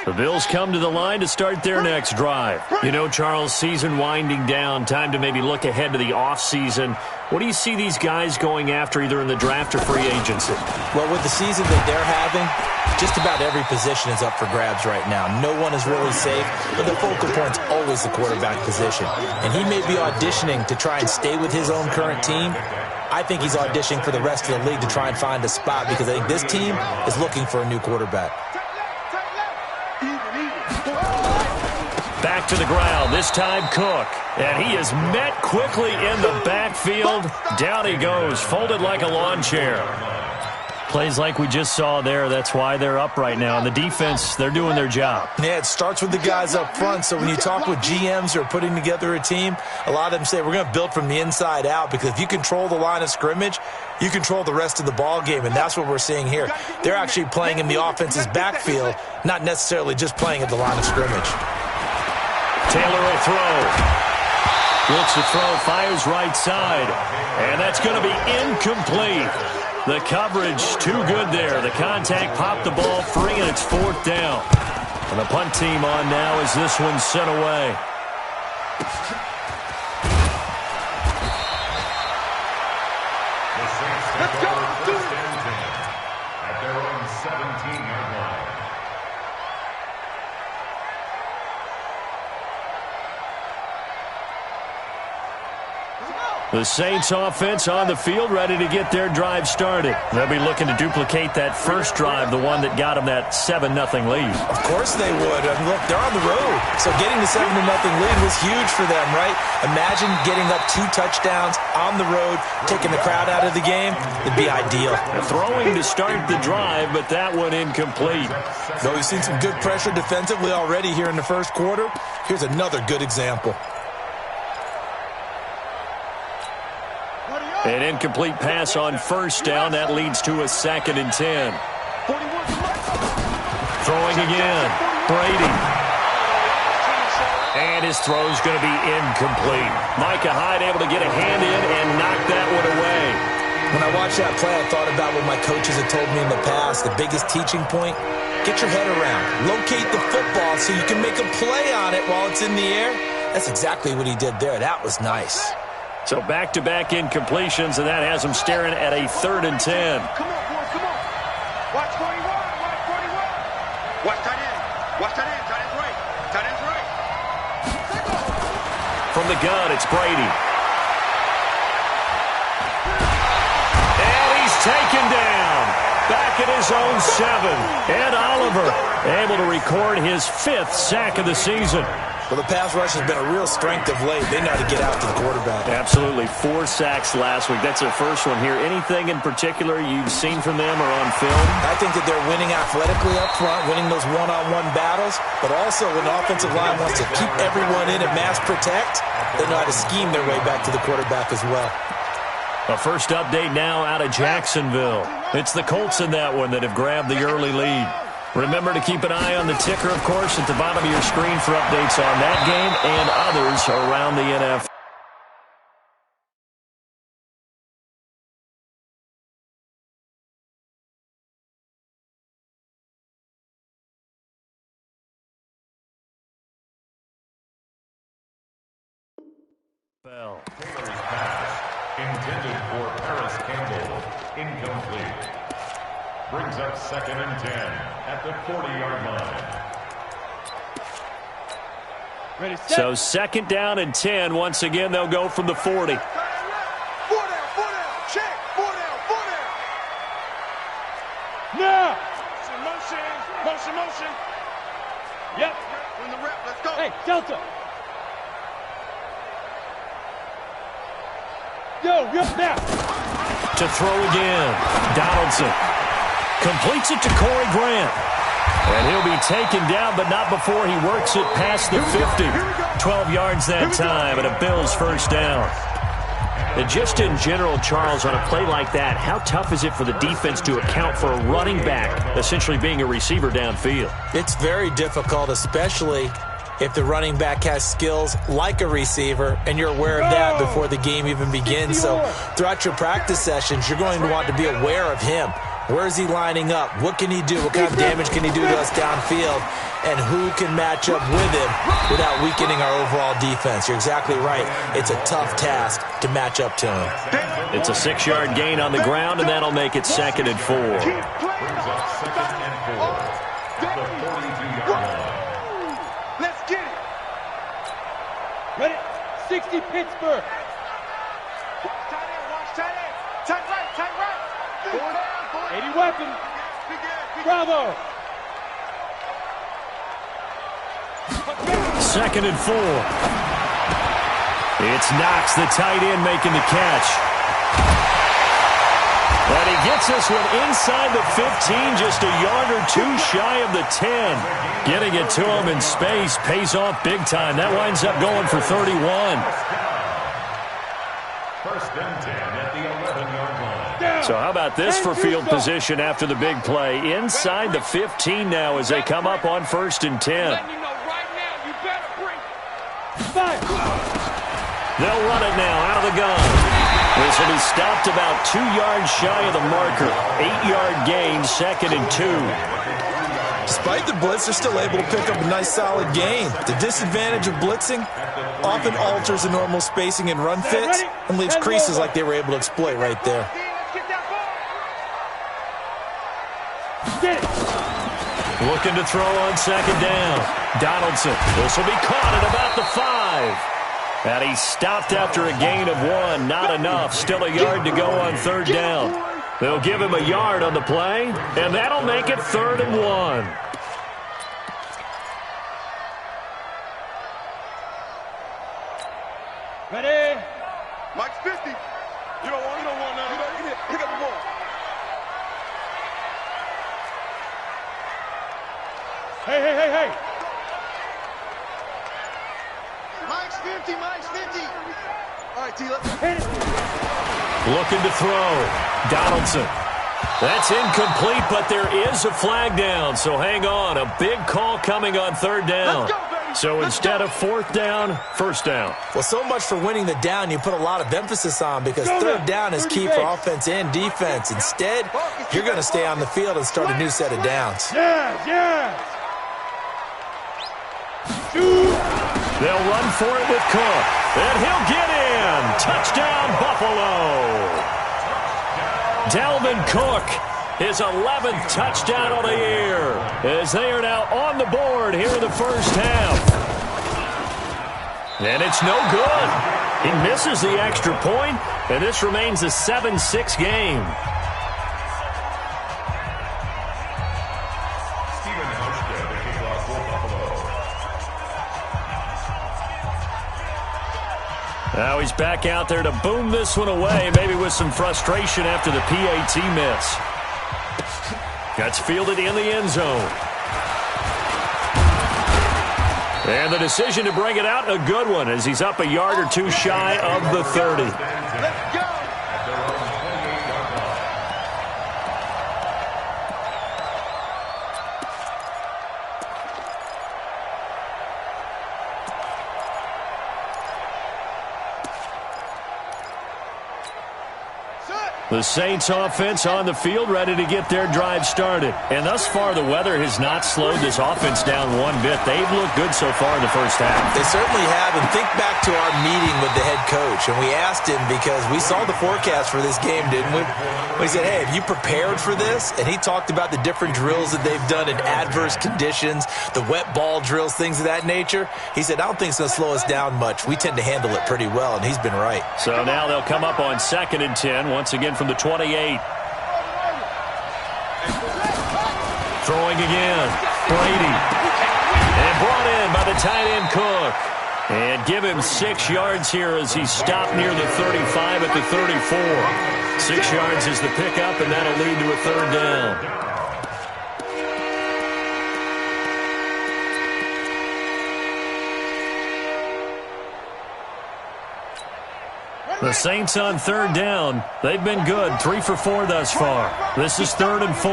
The Bills come to the line to start their next drive. You know, Charles, season winding down, time to maybe look ahead to the offseason. What do you see these guys going after either in the draft or free agency? Well, with the season that they're having, just about every position is up for grabs right now. No one is really safe, but the focal point's always the quarterback position. And he may be auditioning to try and stay with his own current team. I think he's auditioning for the rest of the league to try and find a spot because I think this team is looking for a new quarterback. Back to the ground, this time Cook. And he is met quickly in the backfield. Down he goes, folded like a lawn chair. Plays like we just saw there, that's why they're up right now. And the defense, they're doing their job. Yeah, it starts with the guys up front. So when you talk with GMs who are putting together a team, a lot of them say we're going to build from the inside out because if you control the line of scrimmage, you control the rest of the ball game, and that's what we're seeing here. They're actually playing in the offense's backfield, not necessarily just playing at the line of scrimmage. Taylor will throw. Looks to throw, fires right side. And that's going to be incomplete. The coverage too good there. The contact popped the ball free, and it's fourth down. And the punt team on now as this one's sent away. Let's go. At their own 17-yard line. The Saints offense on the field, ready to get their drive started. They'll be looking to duplicate that first drive, the one that got them that 7-0 lead. Of course they would. I mean, look, they're on the road. So getting the 7-0 lead was huge for them, right? Imagine getting up 2 touchdowns on the road, taking the crowd out of the game. It'd be ideal. Throwing to start the drive, but that one incomplete. Though we've seen some good pressure defensively already here in the first quarter, here's another good example. An incomplete pass on first down. That leads to a 2nd and 10. Throwing again. Brady. And his throw's going to be incomplete. Micah Hyde able to get a hand in and knock that one away. When I watched that play, I thought about what my coaches had told me in the past. The biggest teaching point, get your head around. Locate the football so you can make a play on it while it's in the air. That's exactly what he did there. That was nice. So back-to-back incompletions, and that has them staring at a 3rd and 10. Come on, boys, come on. Watch 41, watch 41. Watch tight end. Watch tight end. Tight end's right. Tight end's right. From the gun, it's Brady. And he's taken down. Back at his own 7. Ed Oliver able to record his 5th sack of the season. Well, the pass rush has been a real strength of late. They know how to get out to the quarterback. Absolutely. 4 sacks last week. That's their first one here. Anything in particular you've seen from them or on film? I think that they're winning athletically up front, winning those one-on-one battles, but also when the offensive line wants to keep everyone in and mass protect, they know how to scheme their way back to the quarterback as well. A first update now out of Jacksonville. It's the Colts in that one that have grabbed the early lead. Remember to keep an eye on the ticker, of course, at the bottom of your screen for updates on that game and others around the NFL. Taylor's pass, intended for Paris Campbell, incomplete. Brings up 2nd and 10 at the 40-yard line. Ready, set. So 2nd down and 10. Once again, they'll go from the 40. 4 down, 4 down. Check. 4 down, 4 down. Now. Motion. Yep. Win the rep. Let's go. Hey, Delta. Yo, now. To throw again. Donaldson completes it to Corey Grant. And he'll be taken down, but not before he works it past the 50. 12 yards that time, and a Bills first down. And just in general, Charles, on a play like that, how tough is it for the defense to account for a running back essentially being a receiver downfield? It's very difficult, especially if the running back has skills like a receiver, and you're aware of that before the game even begins. So throughout your practice sessions, you're going to want to be aware of him. Where is he lining up? What can he do? What kind of damage can he do to us downfield? And who can match up with him without weakening our overall defense? You're exactly right. It's a tough task to match up to him. It's a 6-yard gain on the ground, and that'll make it 2nd and 4. Brings up 2nd and 4 at the 42-yard line. Let's get it. Ready? 60 Pittsburgh. Tight end, watch tight end. Tight right, tight right. 80 weapon. Bravo. 2nd and 4. It's Knox, the tight end, making the catch. And he gets this one inside the 15, just a yard or two shy of the 10. Getting it to him in space pays off big time. That winds up going for 31. 1st and 10 at the 11-yard line. So how about this for field position after the big play? Inside the 15 now as they come up on 1st and 10. Letting you know right now, you better bring fire. They'll run it now out of the gun. This will be stopped about 2 yards shy of the marker. 8-yard gain, 2nd and 2. Despite the blitz, they're still able to pick up a nice solid gain. The disadvantage of blitzing often alters the normal spacing and run fits and leaves creases like they were able to exploit right there. Looking to throw on 2nd down. Donaldson. This will be caught at about the 5. And he's stopped after a gain of 1. Not enough. Still a yard to go on 3rd down. They'll give him a yard on the play, and that'll make it 3rd and 1. Ready? Mike's 50. You don't want none. Pick up the ball. Hey. Mike's 50. Mike's 50. All right, T, let's Looking to throw. Donaldson. That's incomplete, but there is a flag down, so hang on. A big call coming on 3rd down. Let's go, baby. So instead of 4th down, 1st down. Well, so much for winning the down you put a lot of emphasis on because 3rd down is key for offense and defense. Instead, you're going to stay on the field and start a new set of downs. Yeah. They'll run for it with Cook, and he'll get in. Touchdown, Buffalo. Dalvin Cook, his 11th touchdown of the year, as they are now on the board here in the 1st half. And it's no good. He misses the extra point, and this remains a 7-6 game. Stephen Hauschka, the kickoff for Buffalo. Now he's back out there to boom this one away, maybe with some frustration after the PAT miss. That's fielded in the end zone. And the decision to bring it out, a good one, as he's up a yard or two shy of the 30. Let's go. At their own 28-yard line. The Saints offense on the field, ready to get their drive started. And thus far, the weather has not slowed this offense down one bit. They've looked good so far in the 1st half. They certainly have, and think back to our meeting with the head coach, and we asked him because we saw the forecast for this game, didn't we? We said, hey, have you prepared for this? And he talked about the different drills that they've done in adverse conditions, the wet ball drills, things of that nature. He said, I don't think it's going to slow us down much. We tend to handle it pretty well, and he's been right. So now they'll come up on 2nd and 10, once again from the 28. Throwing again. Brady. And brought in by the tight end Cook. And give him 6 yards here as he stopped near the 35 at the 34. 6 yards is the pickup, and that'll lead to a 3rd down. The Saints on 3rd down. They've been good. 3 for 4 thus far. This is 3rd and 4.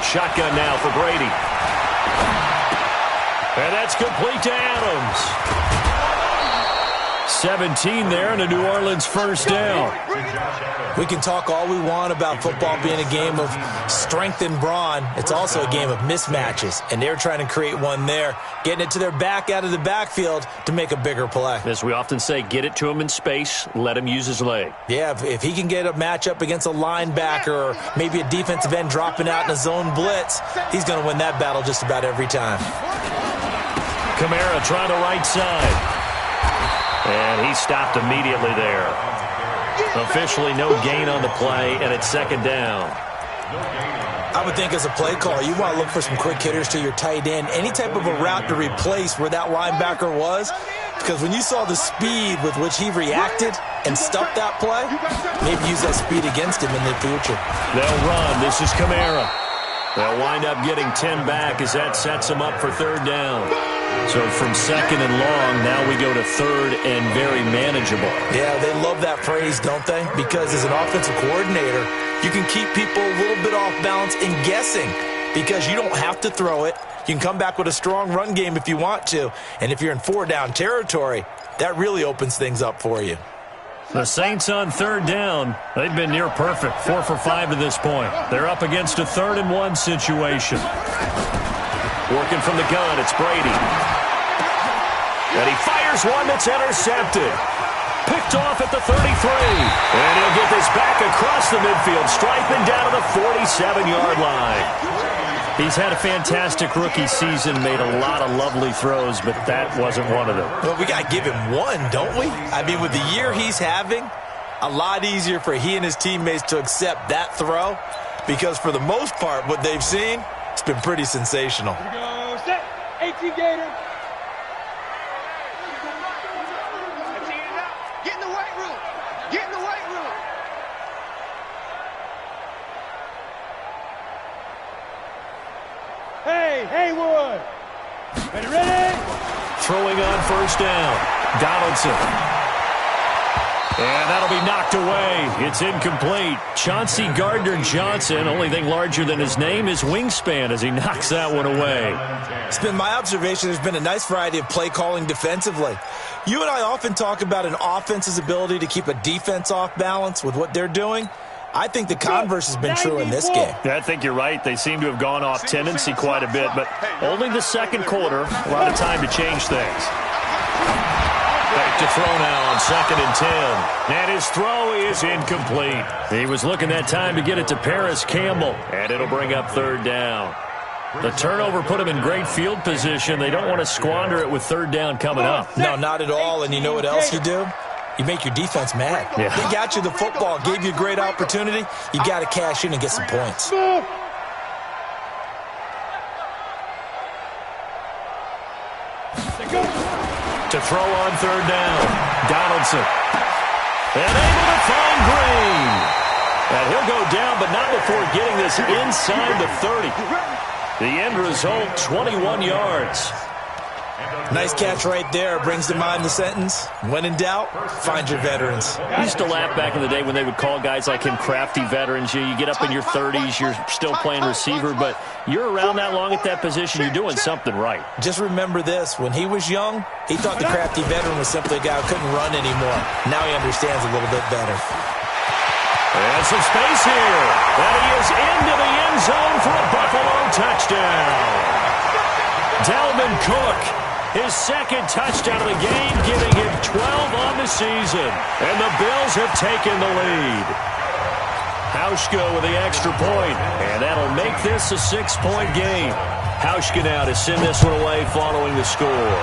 Shotgun now for Brady. And that's complete to Adams. 17 there and a New Orleans first down. We can talk all we want about football being a game of strength and brawn. It's also a game of mismatches, and they're trying to create one there, getting it to their back out of the backfield to make a bigger play. As we often say, get it to him in space, let him use his leg. Yeah, if he can get a matchup against a linebacker or maybe a defensive end dropping out in a zone blitz, he's going to win that battle just about every time. Kamara trying to right side. And he stopped immediately there. Officially no gain on the play, and it's second down. I would think as a play call, you want to look for some quick hitters to your tight end. Any type of a route to replace where that linebacker was. Because when you saw the speed with which he reacted and stuffed that play, maybe use that speed against him in the future. They'll run. This is Kamara. They'll wind up getting 10 back as that sets them up for third down. So from second and long, now we go to third and very manageable. Yeah, they love that phrase, don't they? Because as an offensive coordinator, you can keep people a little bit off balance in guessing because you don't have to throw it. You can come back with a strong run game if you want to. And if you're in four-down territory, that really opens things up for you. The Saints on third down, they've been near perfect, 4 for 5 to this point. They're up against a 3rd and 1 situation. Working from the gun, it's Brady. And he fires one that's intercepted. Picked off at the 33. And he'll get this back across the midfield, striping down to the 47-yard line. He's had a fantastic rookie season, made a lot of lovely throws, but that wasn't one of them. Well, we got to give him one, don't we? I mean, with the year he's having, a lot easier for he and his teammates to accept that throw because for the most part, what they've seen, it's been pretty sensational. Here we go, set, 18 Gator. Get in the weight room. Get in the weight room. Hey, Haywood. Ready? Throwing on first down. Donaldson. And that'll be knocked away. It's incomplete. Chauncey Gardner-Johnson, only thing larger than his name is wingspan as he knocks that one away. It's been my observation there's been a nice variety of play calling defensively. You and I often talk about an offense's ability to keep a defense off balance with what they're doing. I think the converse has been true in this game. Yeah, I think you're right. They seem to have gone off tendency quite a bit, but only the second quarter, a lot of time to change things. Back to throw now on 2nd and 10. And his throw is incomplete. He was looking that time to get it to Paris Campbell, and it'll bring up third down. The turnover put him in great field position. They don't want to squander it with third down coming up. No, not at all. And you know what else you do? You make your defense mad. Yeah. They got you the football, gave you a great opportunity. You got to cash in and get some points. To throw on third down, Donaldson. And able to find Green. And he'll go down, but not before getting this inside the 30. The end result, 21 yards. Nice catch right there. Brings to mind the sentence, when in doubt, find your veterans. I used to laugh back in the day when they would call guys like him crafty veterans. You get up in your 30s, you're still playing receiver, but you're around that long at that position, you're doing something right. Just remember this. When he was young, he thought the crafty veteran was simply a guy who couldn't run anymore. Now he understands a little bit better. And some space here. And he is into the end zone for a Buffalo touchdown. Dalvin Cook, his second touchdown of the game, giving him 12 on the season. And the Bills have taken the lead. Hauschka with the extra point, and that'll make this a 6-point game. Hauschka now to send this one away following the score.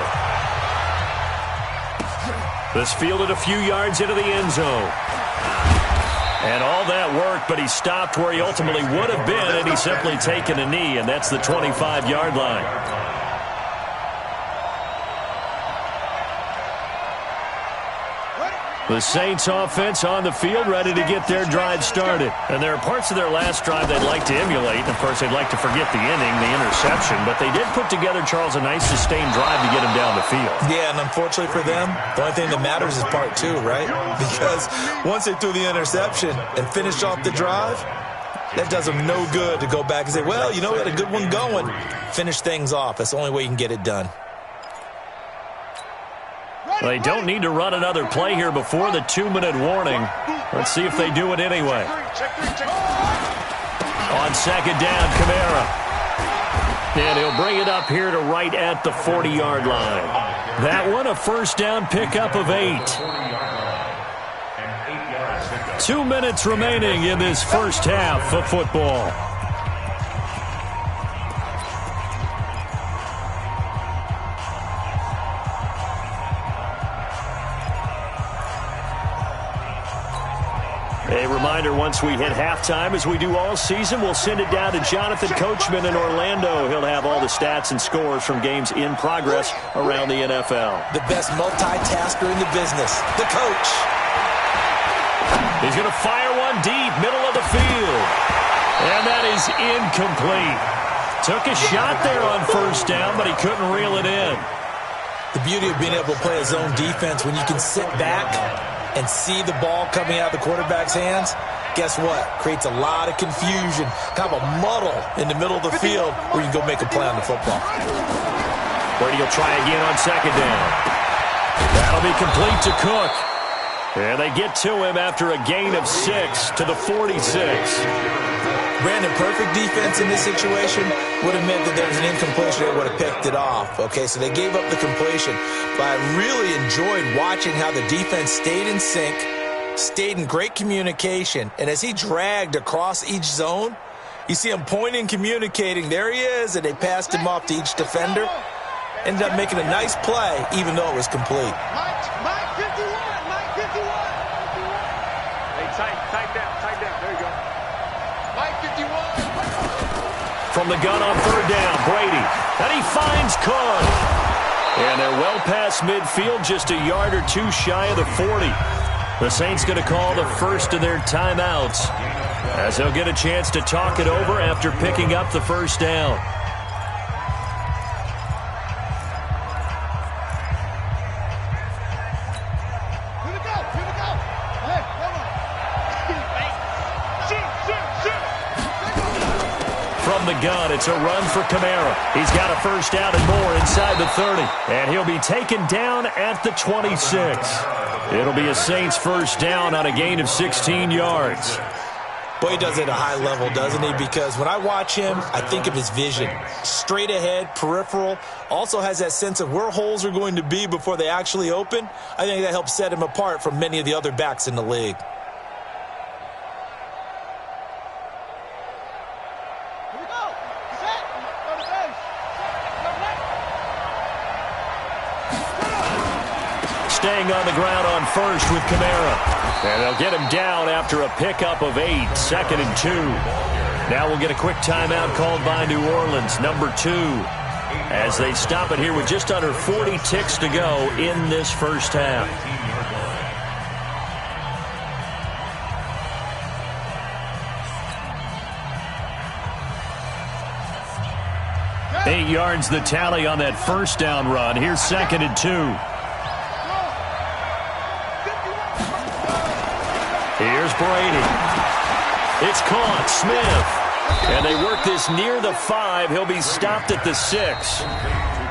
This fielded a few yards into the end zone. And all that worked, but he stopped where he ultimately would have been, and he's simply taken a knee, and that's the 25-yard line. The Saints offense on the field, ready to get their drive started. And there are parts of their last drive they'd like to emulate. And, of course, they'd like to forget the inning, the interception. But they did put together, Charles, a nice sustained drive to get him down the field. Yeah, and unfortunately for them, the only thing that matters is part two, right? Because once they threw the interception and finished off the drive, that does them no good to go back and say, well, you know, we had a good one going. Finish things off. That's the only way you can get it done. They don't need to run another play here before the 2-minute warning. Let's see if they do it anyway. On second down, Kamara. And he'll bring it up here to right at the 40-yard line. That one, a first down pickup of 8. 2 minutes remaining in this first half of football. A reminder, once we hit halftime, as we do all season, we'll send it down to Jonathan Coachman in Orlando. He'll have all the stats and scores from games in progress around the NFL. The best multitasker in the business, the coach. He's going to fire one deep, middle of the field. And that is incomplete. Took a shot there on first down, but he couldn't reel it in. The beauty of being able to play a zone defense when you can sit back and see the ball coming out of the quarterback's hands, guess what? Creates a lot of confusion, kind of a muddle in the middle of the field where you can go make a play on the football. Brady will try again on second down. That'll be complete to Cook. And they get to him after a gain of 6 to the 46. Brandon, perfect defense in this situation would have meant that there was an incompletion. They would have picked it off. Okay, so they gave up the completion. But I really enjoyed watching how the defense stayed in sync, stayed in great communication. And as he dragged across each zone, you see him pointing, communicating. There he is, and they passed him off to each defender. Ended up making a nice play, even though it was complete. Mike 51, Mike 51. Hey, tight down. There you go. Mike 51. From the gun on third down, Brady. And he finds Cook. And they're well past midfield, just a yard or two shy of the 40. The Saints going to call the first of their timeouts, as they'll get a chance to talk it over after picking up the first down. From the gun, it's a run for Kamara. He's got a first down and more inside the 30. And he'll be taken down at the 26. It'll be a Saints first down on a gain of 16 yards. Boy, he does it at a high level, doesn't he? Because when I watch him, I think of his vision. Straight ahead, peripheral. Also has that sense of where holes are going to be before they actually open. I think that helps set him apart from many of the other backs in the league. Staying on the ground on first with Kamara. And they'll get him down after a pickup of 8, 2nd and 2. Now we'll get a quick timeout called by New Orleans, number 2, as they stop it here with just under 40 ticks to go in this first half. Eight yards the tally on that first down run. Here's 2nd and 2. Here's Brady. It's caught. Smith. And they work this near the 5. He'll be stopped at the 6.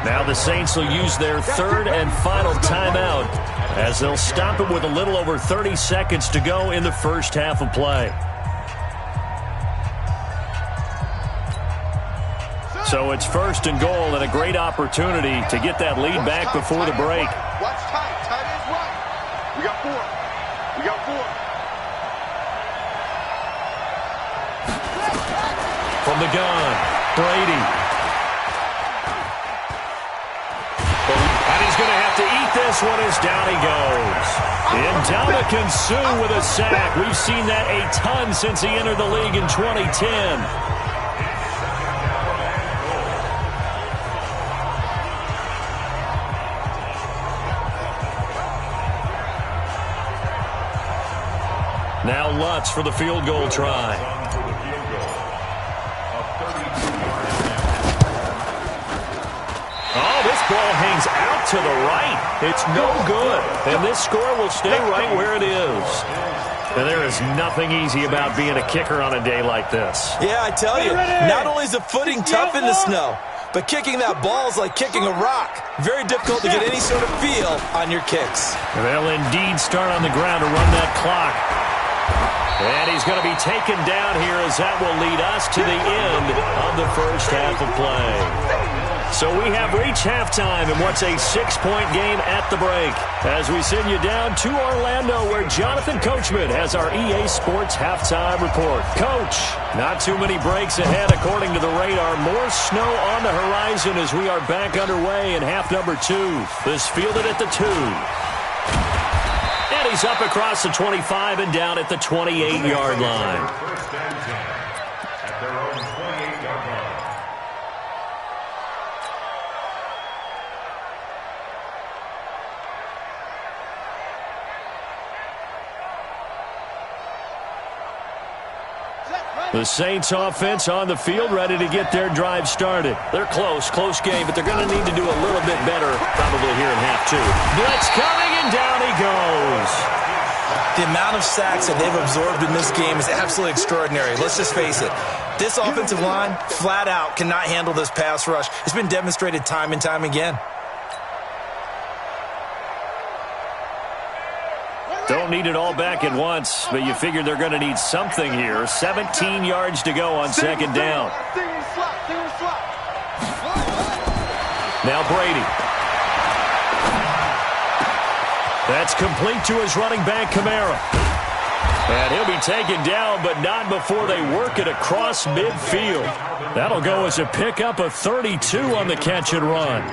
Now the Saints will use their third and final timeout, as they'll stop it with a little over 30 seconds to go in the first half of play. So it's first and goal, and a great opportunity to get that lead back before the break. Watch tight. Tight is right. We got 4. We got 4. From the gun, Brady. And he's going to have to eat this one as down he goes. Ndamukong Suh with a sack. We've seen that a ton since he entered the league in 2010. Now Lutz for the field goal try. Oh, this ball hangs out to the right. It's no good. And this score will stay right where it is. And there is nothing easy about being a kicker on a day like this. Yeah, I tell you, not only is the footing tough in the snow, but kicking that ball is like kicking a rock. Very difficult to get any sort of feel on your kicks. They'll indeed start on the ground to run that clock. And he's going to be taken down here as that will lead us to the end of the first half of play. So we have reached halftime in what's a 6-point game at the break. As we send you down to Orlando where Jonathan Coachman has our EA Sports halftime report. Coach, not too many breaks ahead according to the radar. More snow on the horizon as we are back underway in half number 2. This fielded at the 2. And he's up across the 25 and down at the 28-yard line. First and 10 at their own 28-yard line. The Saints offense on the field, ready to get their drive started. They're close game, but they're going to need to do a little bit better probably here in half 2. Blitz coming, and down he goes. The amount of sacks that they've absorbed in this game is absolutely extraordinary. Let's just face it. This offensive line, flat out, cannot handle this pass rush. It's been demonstrated time and time again. Don't need it all back at once, but you figure they're going to need something here. 17 yards to go on second down. Now Brady. That's complete to his running back, Kamara. And he'll be taken down, but not before they work it across midfield. That'll go as a pickup of 32 on the catch and run.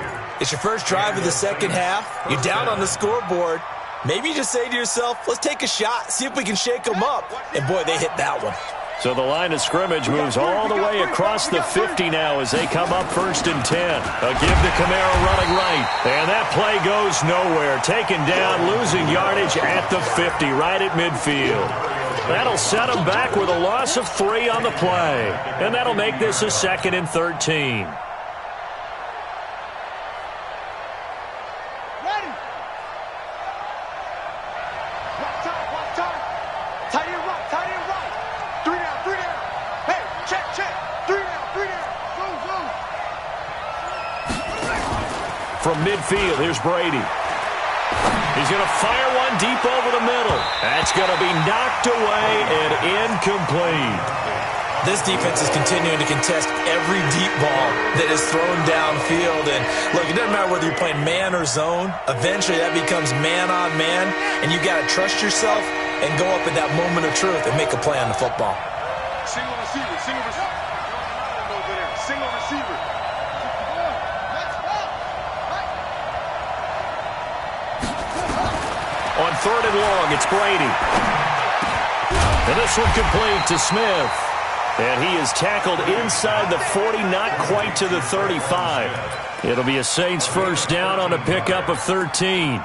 It's your first drive of the second half. You're down on the scoreboard. Maybe you just say to yourself, let's take a shot, see if we can shake them up. And, boy, they hit that one. So the line of scrimmage moves all the way across the 50 now as they come up first and 10. A give to Kamara running right. And that play goes nowhere. Taken down, losing yardage at the 50, right at midfield. That'll set them back with a loss of 3 on the play. And that'll make this a 2nd and 13. From midfield, here's Brady. He's going to fire one deep over the middle. That's going to be knocked away and incomplete. This defense is continuing to contest every deep ball that is thrown downfield. And, look, it doesn't matter whether you're playing man or zone. Eventually, that becomes man on man, and you got to trust yourself and go up at that moment of truth and make a play on the football. Single receiver, single receiver. Single receiver. On 3rd and long, it's Brady. And this one complete to Smith. And he is tackled inside the 40, not quite to the 35. It'll be a Saints first down on a pickup of 13.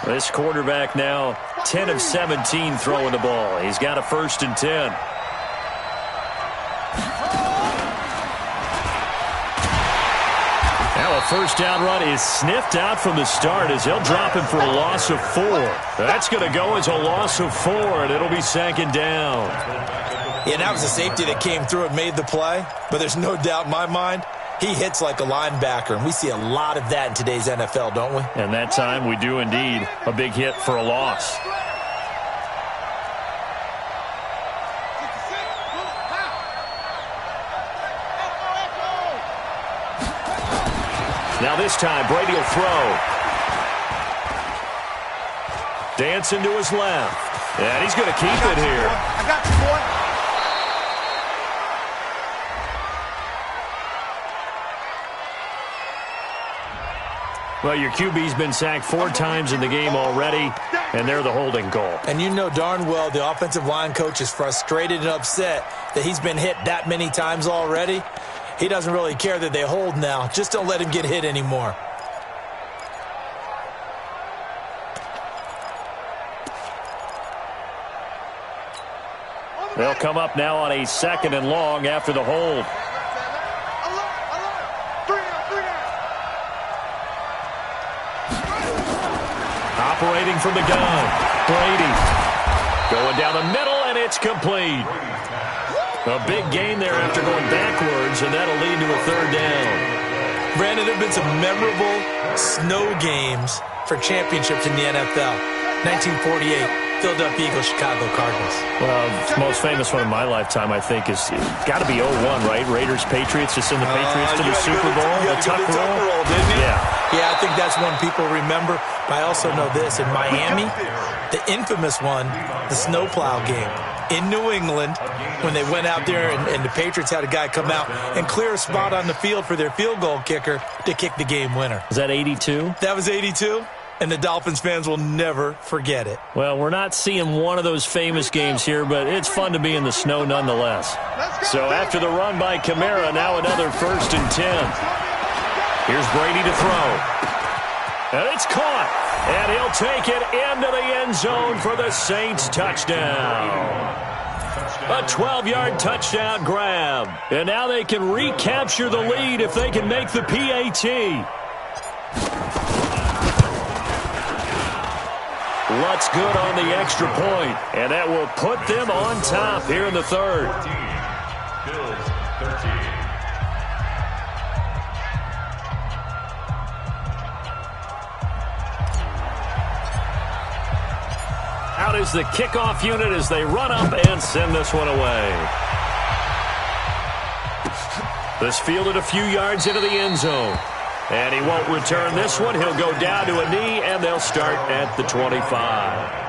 This quarterback now 10 of 17 throwing the ball. He's got a 1st and 10. Now a first down run is sniffed out from the start as they'll drop him for a loss of 4. That's going to go as a loss of 4, and it'll be 2nd down. Yeah, that was a safety that came through and made the play, but there's no doubt in my mind he hits like a linebacker, and we see a lot of that in today's NFL, don't we? And that time we do indeed. A big hit for a loss. Now this time, Brady will throw. Dancing to his left. And he's going to keep it here. I got you, boy. Well, your QB's been sacked 4 times in the game already, and they're the holding goal. And you know darn well the offensive line coach is frustrated and upset that he's been hit that many times already. He doesn't really care that they hold now. Just don't let him get hit anymore. They'll come up now on a 2nd and long after the hold. Operating from the gun, Brady. Going down the middle, and it's complete. A big gain there after going backwards, and that'll lead to a third down. Brandon, there have been some memorable snow games for championships in the NFL. 1948, Philadelphia Eagles, Chicago Cardinals. Well, the most famous one in my lifetime, I think, is got to be 01, right? Raiders, Patriots, to send the Patriots to the Super Bowl. The tuck roll, didn't you? Yeah, I think that's one people remember. But I also know this. In Miami, the infamous one, the snowplow game in New England, when they went out there and the Patriots had a guy come out and clear a spot on the field for their field goal kicker to kick the game winner. Was that 82? That was 82. And the Dolphins fans will never forget it. Well, we're not seeing one of those famous games here, but it's fun to be in the snow nonetheless. So after the run by Kamara, now another 1st and 10. Here's Brady to throw. And it's caught. And he'll take it into the end zone for the Saints touchdown. A 12-yard touchdown grab. And now they can recapture the lead if they can make the PAT. Lutz good on the extra point, and that will put them on top here in the third. Bills 13. Out is the kickoff unit as they run up and send this one away. This fielded a few yards into the end zone. And he won't return this one. He'll go down to a knee, and they'll start at the 25.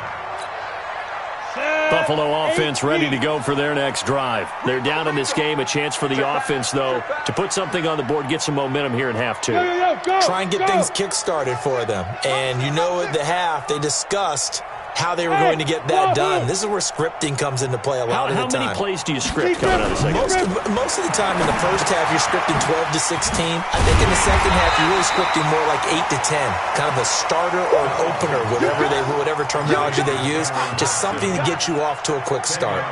Buffalo offense ready to go for their next drive. They're down in this game. A chance for the offense, though, to put something on the board, get some momentum here in half two. Try and get things kick-started for them. And you know at the half, they discussed how they were going to get that done. This is where scripting comes into play a lot of the time. How many plays do you script coming out of the second? Most of the time in the first half, you're scripting 12 to 16. I think in the second half, you're really scripting more like 8 to 10. Kind of a starter or an opener, whatever terminology they use. Just something to get you off to a quick start.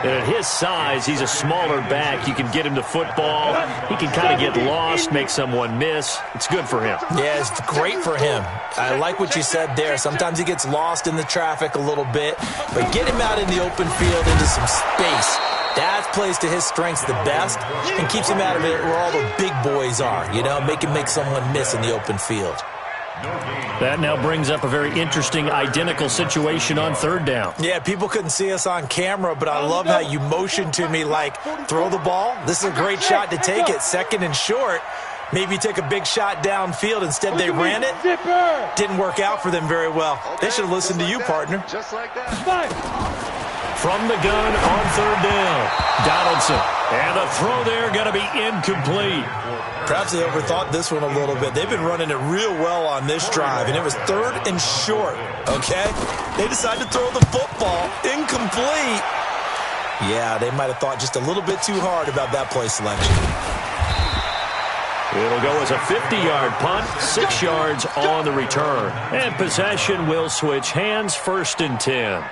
And at his size, he's a smaller back. You can get him to football. He can kind of get lost, make someone miss. It's good for him. Yeah, it's great for him. I like what you said there. Sometimes he gets lost in the traffic a little bit, but get him out in the open field into some space. That plays to his strengths the best and keeps him out of it where all the big boys are, make him make someone miss in the open field. That now brings up a very interesting identical situation on third down. Yeah, people couldn't see us on camera, but I love how you motioned to me like, throw the ball. This is a great shot to take it, 2nd and short. Maybe take a big shot downfield. Instead, they ran it. Didn't work out for them very well. They should have listened to you, partner. Just like that. From the gun on third down, Donaldson. And the throw there going to be incomplete. Perhaps they overthought this one a little bit. They've been running it real well on this drive, and it was 3rd and short, okay? They decided to throw the football incomplete. Yeah, they might have thought just a little bit too hard about that play selection. It'll go as a 50-yard punt, 6 yards on the return. And possession will switch hands, 1st and 10.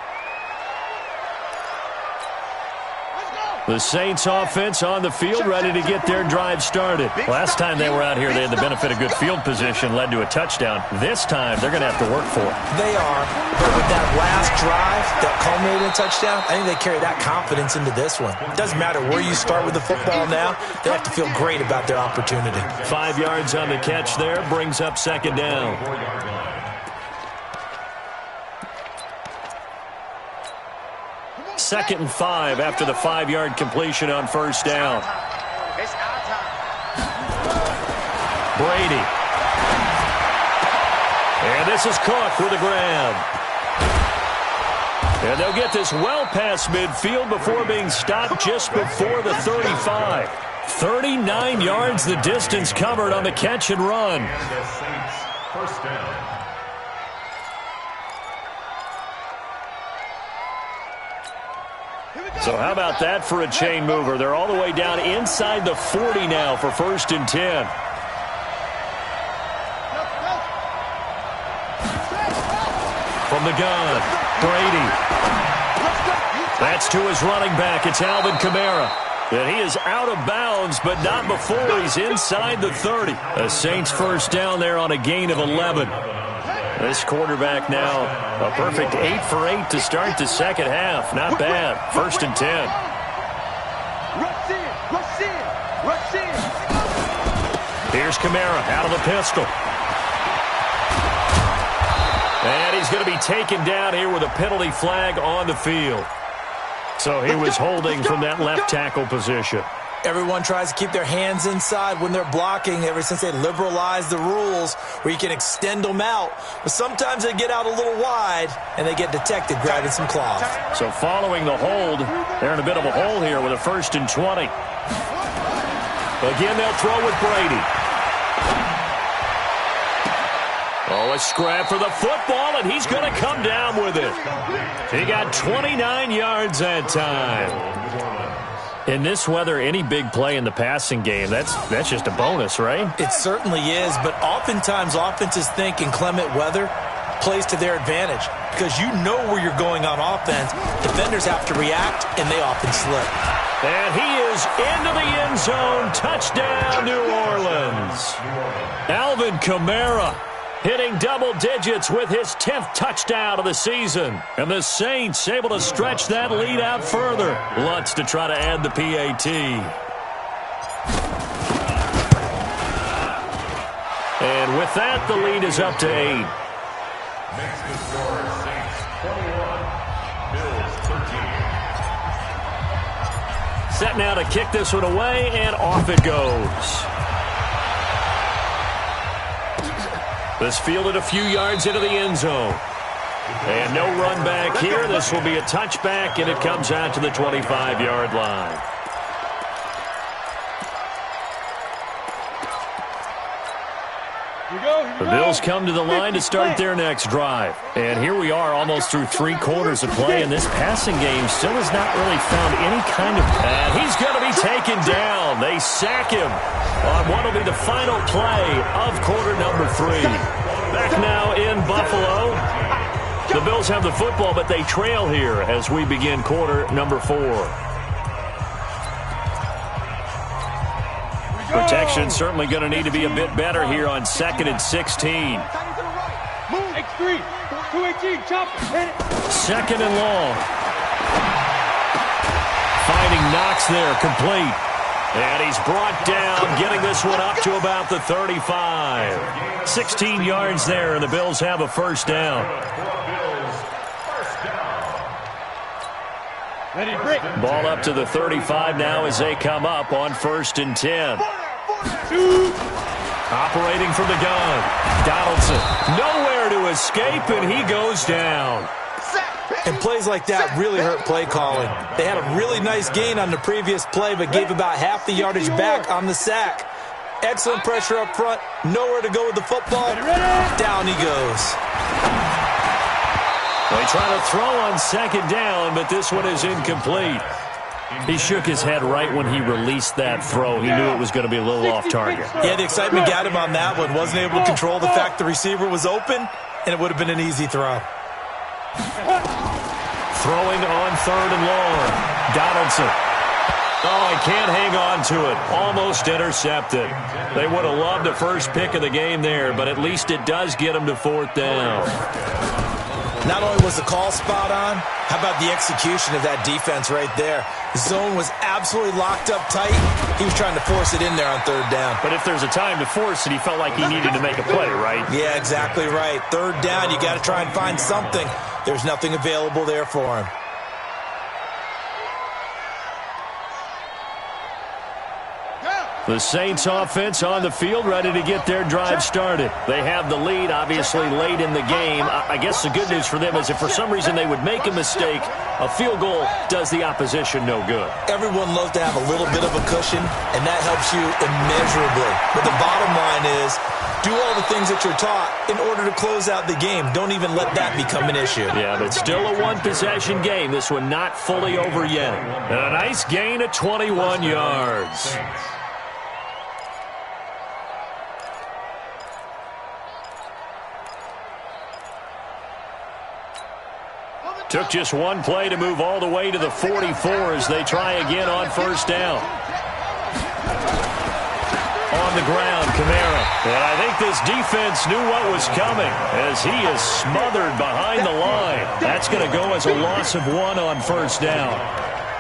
The Saints offense on the field ready to get their drive started. Last time they were out here, they had the benefit of good field position, led to a touchdown. This time, they're going to have to work for it. They are, but with that last drive that culminated in a touchdown, I think they carry that confidence into this one. It doesn't matter where you start with the football now. They have to feel great about their opportunity. 5 yards on the catch there, brings up 2nd down. 2nd and 5 after the 5-yard completion on 1st down. It's our time. Brady. And this is Cook with a grab. And they'll get this well past midfield before being stopped just before the 35. 39 yards the distance covered on the catch and run. And the Saints, 1st down. So how about that for a chain mover? They're all the way down inside the 40 now for 1st and 10. From the gun, Brady. That's to his running back. It's Alvin Kamara. And he is out of bounds, but not before he's inside the 30. The Saints 1st down there on a gain of 11. This quarterback now, a perfect 8 for 8 to start the second half. Not bad. 1st and 10. Rush in. Rush in. Rush in. Here's Kamara out of the pistol. And he's going to be taken down here with a penalty flag on the field. So he was holding from that left tackle position. Everyone tries to keep their hands inside when they're blocking ever since they liberalized the rules where you can extend them out. But sometimes they get out a little wide and they get detected grabbing some cloth. So following the hold, they're in a bit of a hole here with a 1st and 20. Again, they'll throw with Brady. Oh, a scrap for the football, and he's going to come down with it. He got 29 yards that time. In this weather, any big play in the passing game, that's just a bonus, right? It certainly is, but oftentimes offenses think in clement weather plays to their advantage because you know where you're going on offense. Defenders have to react, and they often slip. And he is into the end zone. Touchdown, New Orleans. Alvin Kamara hitting double digits with his 10th touchdown of the season. And the Saints able to stretch that lead out further. Lutz to try to add the PAT. And with that, the lead is up to 8. Makes the score Saints 21, Bills 13. Set now to kick this one away, and off it goes. This fielded a few yards into the end zone. And no run back here. This will be a touchback, and it comes out to the 25-yard line. The Bills come to the line to start their next drive. And here we are almost through 3 quarters of play, and this passing game still has not really found any kind of... And he's going to be taken down. They sack him on what will be the final play of quarter number 3. Back now in Buffalo. The Bills have the football, but they trail here as we begin quarter number 4. Protection certainly going to need to be a bit better here on 2nd and 16. X3, 218, chopper. 2nd and long. Finding Knox there, complete. And he's brought down, getting this one up to about the 35. 16 yards there, and the Bills have a first down. Ball up to the 35 now as they come up on 1st and 10. Operating from the gun. Donaldson nowhere to escape, and he goes down. And plays like that really hurt play calling. They had a really nice gain on the previous play, but gave about half the yardage back on the sack. Excellent pressure up front. Nowhere to go with the football. Down he goes. They try to throw on 2nd down, but this one is incomplete. He shook his head right when he released that throw. He knew it was going to be a little off target. Yeah, the excitement got him on that one. Wasn't able to control the fact the receiver was open, and it would have been an easy throw. Throwing on 3rd and long. Donaldson. Oh, he can't hang on to it. Almost intercepted. They would have loved the first pick of the game there, but at least it does get him to 4th down. Not only was the call spot on, how about the execution of that defense right there? The zone was absolutely locked up tight. He was trying to force it in there on 3rd down. But if there's a time to force it, he felt like he needed to make a play, right? Yeah, exactly right. 3rd down, you got to try and find something. There's nothing available there for him. The Saints offense on the field, ready to get their drive started. They have the lead, obviously, late in the game. I guess the good news for them is if for some reason they would make a mistake, a field goal does the opposition no good. Everyone loves to have a little bit of a cushion, and that helps you immeasurably. But the bottom line is, do all the things that you're taught in order to close out the game. Don't even let that become an issue. Yeah, but still a one-possession game. This one not fully over yet. And a nice gain of 21 yards. Took just one play to move all the way to the 44 as they try again on 1st down. On the ground, Kamara. And I think this defense knew what was coming as he is smothered behind the line. That's going to go as a loss of 1 on 1st down.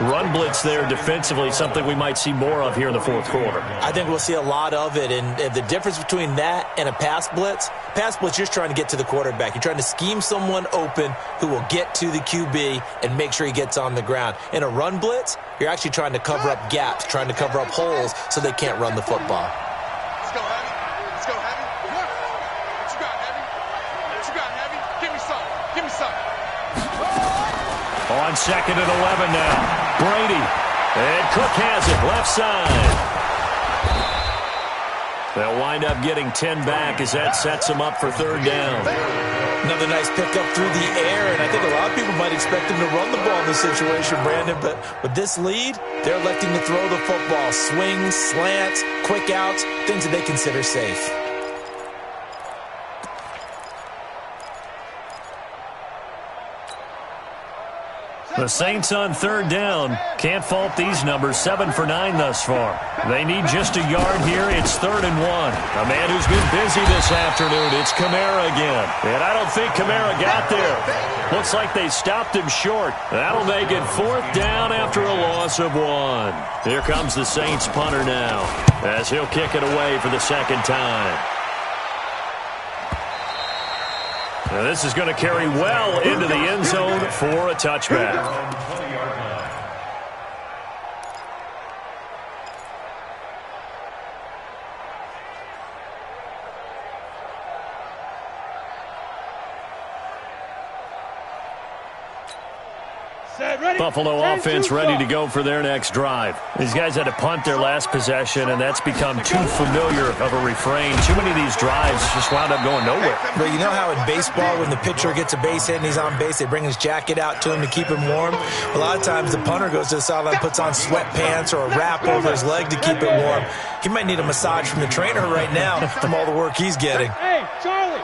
run blitz there defensively, something we might see more of here in the fourth quarter. I think we'll see a lot of it, and the difference between that and a pass blitz, you're just trying to get to the quarterback. You're trying to scheme someone open who will get to the QB and make sure he gets on the ground. In a run blitz, you're actually trying to cover up gaps, trying to cover up holes so they can't run the football. Let's go, Heavy. Let's go, Heavy. What you got, Heavy? What you got, Heavy? Give me some. Give me some. On 2nd and 11 now. Brady. And Cook has it. Left side. They'll wind up getting 10 back as that sets them up for 3rd down. Another nice pickup through the air, and I think a lot of people might expect them to run the ball in this situation, Brandon, but with this lead, they're electing to throw the football. Swings, slants, quick outs, things that they consider safe. The Saints on 3rd down. Can't fault these numbers. 7 for 9 thus far. They need just a yard here. It's 3rd and 1. A man who's been busy this afternoon. It's Kamara again. And I don't think Kamara got there. Looks like they stopped him short. That'll make it 4th down after a loss of 1. Here comes the Saints punter now as he'll kick it away for the 2nd time. Now this is going to carry well into the end zone for a touchback. Buffalo offense ready to go for their next drive. These guys had to punt their last possession, and that's become too familiar of a refrain. Too many of these drives just wound up going nowhere. But you know how in baseball, when the pitcher gets a base hit and he's on base, they bring his jacket out to him to keep him warm? A lot of times the punter goes to the sideline, puts on sweatpants or a wrap over his leg to keep it warm. He might need a massage from the trainer right now from all the work he's getting. Hey, Charlie.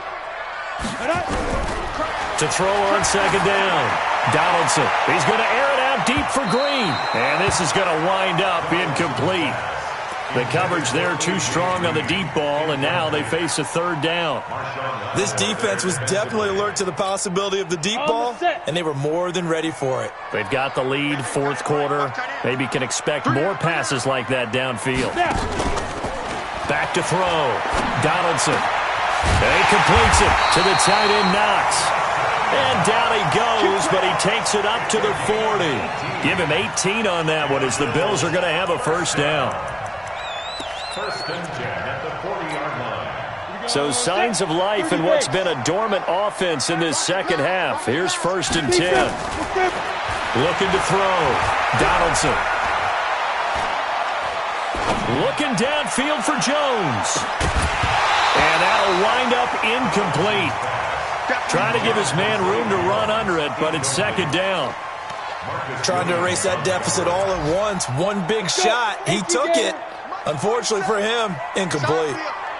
To throw on 2nd down. Donaldson. He's going to air it out deep for Green. And this is going to wind up incomplete. The coverage there too strong on the deep ball, and now they face a 3rd down. This defense was definitely alert to the possibility of the deep ball, and they were more than ready for it. They've got the lead, 4th quarter. Maybe can expect more passes like that downfield. Back to throw. Donaldson. And he completes it to the tight end Knox. And down he goes, but he takes it up to the 40. Give him 18 on that one as the Bills are going to have a 1st down. 1st and 10 at the 40-yard line. So signs of life in what's been a dormant offense in this 2nd half. Here's 1st and 10. Looking to throw. Donaldson. Looking downfield for Jones. And that'll wind up incomplete. Trying to give his man room to run under it, but it's 2nd down. Trying to erase that deficit all at once. One big shot. He took it. Unfortunately for him, incomplete.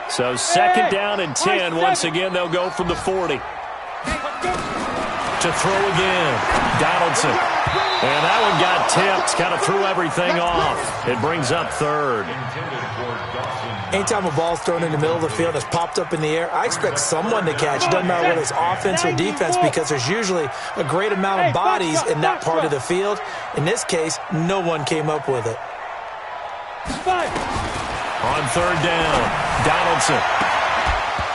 So 2nd down and 10. Once again, they'll go from the 40. To throw again. Donaldson. And that one got tipped. Kind of threw everything off. It brings up 3rd. Anytime a ball's thrown in the middle of the field that's popped up in the air, I expect someone to catch. It doesn't matter whether it's offense or defense because there's usually a great amount of bodies in that part of the field. In this case, no one came up with it. On 3rd down, Donaldson.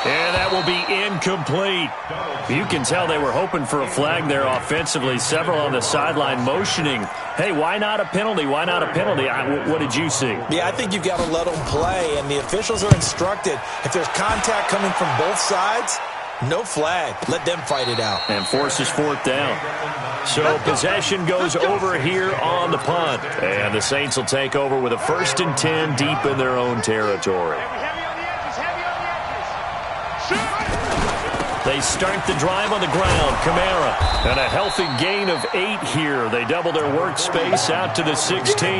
And that will be incomplete. You can tell they were hoping for a flag there offensively. Several on the sideline motioning, hey, why not a penalty? Why not a penalty? What did you see? Yeah, I think you've got to let them play, and the officials are instructed. If there's contact coming from both sides, no flag. Let them fight it out. And forces 4th down. So possession goes over here on the punt. And the Saints will take over with a 1st and 10 deep in their own territory. They start the drive on the ground. Kamara. And a healthy gain of 8 here. They double their workspace out to the 16.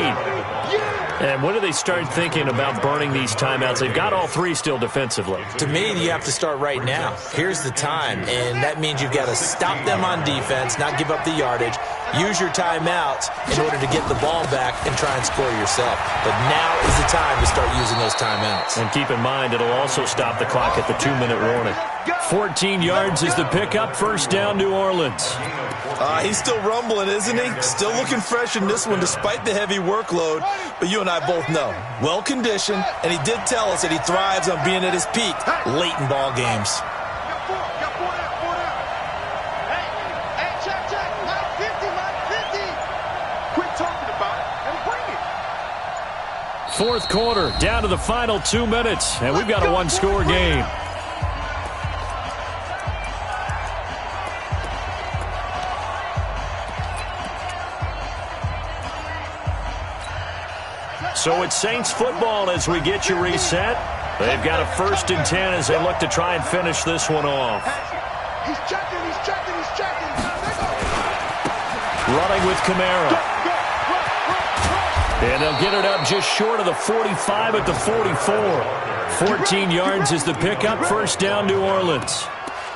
And when do they start thinking about burning these timeouts? They've got all 3 still defensively. To me, you have to start right now. Here's the time, and that means you've got to stop them on defense, not give up the yardage, use your timeouts in order to get the ball back and try and score yourself. But now is the time to start using those timeouts. And keep in mind, it'll also stop the clock at the 2-minute warning. 14 yards is the pickup. First down, New Orleans. He's still rumbling, isn't he? Still looking fresh in this one despite the heavy workload. But you and I both know, well-conditioned, and he did tell us that he thrives on being at his peak late in ball games. Fourth quarter, down to the final 2 minutes, and we've got a one-score game. So it's Saints football as we get you reset. They've got a 1st and 10 as they look to try and finish this one off. He's checking, he's checking, he's checking. Running with Kamara. And they'll get it up just short of the 45 at the 44. 14 yards is the pickup. First down, New Orleans.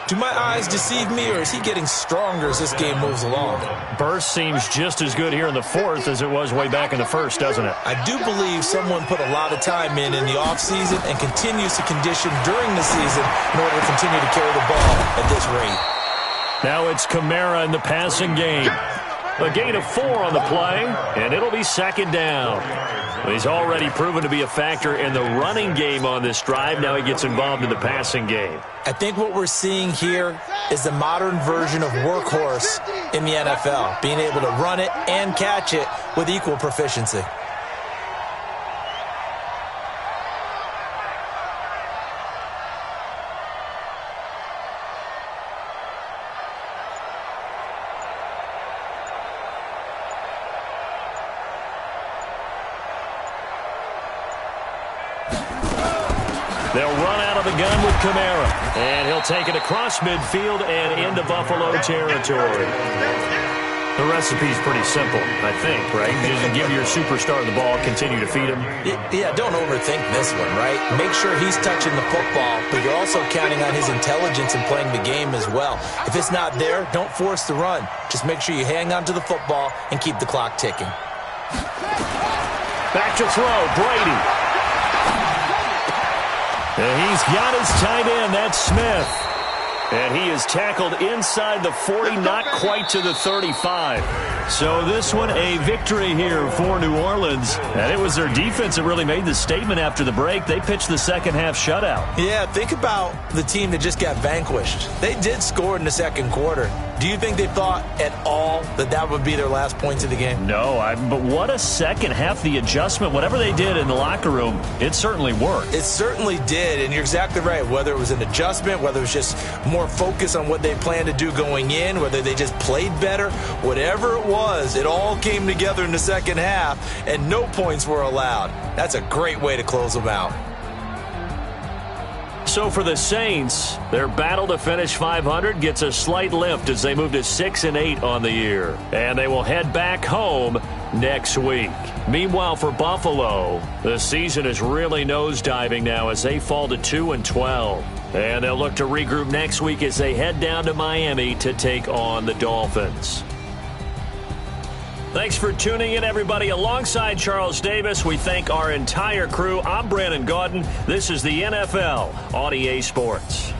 Do my eyes deceive me, or is he getting stronger as this game moves along? Burst seems just as good here in the fourth as it was way back in the first, doesn't it? I do believe someone put a lot of time in the offseason and continues to condition during the season in order to continue to carry the ball at this rate. Now it's Kamara in the passing game. A gain of 4 on the play, and it'll be second down. He's already proven to be a factor in the running game on this drive. Now he gets involved in the passing game. I think what we're seeing here is the modern version of workhorse in the NFL, being able to run it and catch it with equal proficiency. They'll run out of the gun with Kamara. And he'll take it across midfield and into Buffalo territory. The recipe's pretty simple, I think, right? Just give your superstar the ball, continue to feed him. Yeah, don't overthink this one, right? Make sure he's touching the football, but you're also counting on his intelligence in playing the game as well. If it's not there, don't force the run. Just make sure you hang on to the football and keep the clock ticking. Back to throw, Brady. And he's got his tight end, that's Smith. And he is tackled inside the 40, not quite to the 35. So this one a victory here for New Orleans. And it was their defense that really made the statement after the break. They pitched the second half shutout. Yeah, think about the team that just got vanquished. They did score in the second quarter. Do you think they thought at all that that would be their last points of the game? No, but what a second half. The adjustment, whatever they did in the locker room, it certainly worked. It certainly did, and you're exactly right. Whether it was an adjustment, whether it was just more focus on what they planned to do going in, whether they just played better, whatever it was, it all came together in the second half, and no points were allowed. That's a great way to close them out. So for the Saints, their battle to finish 500 gets a slight lift as they move to 6-8 on the year. And they will head back home next week. Meanwhile, for Buffalo, the season is really nosediving now as they fall to 2-12. And they'll look to regroup next week as they head down to Miami to take on the Dolphins. Thanks for tuning in, everybody. Alongside Charles Davis, we thank our entire crew. I'm Brandon Gaudin. This is the NFL on EA Sports.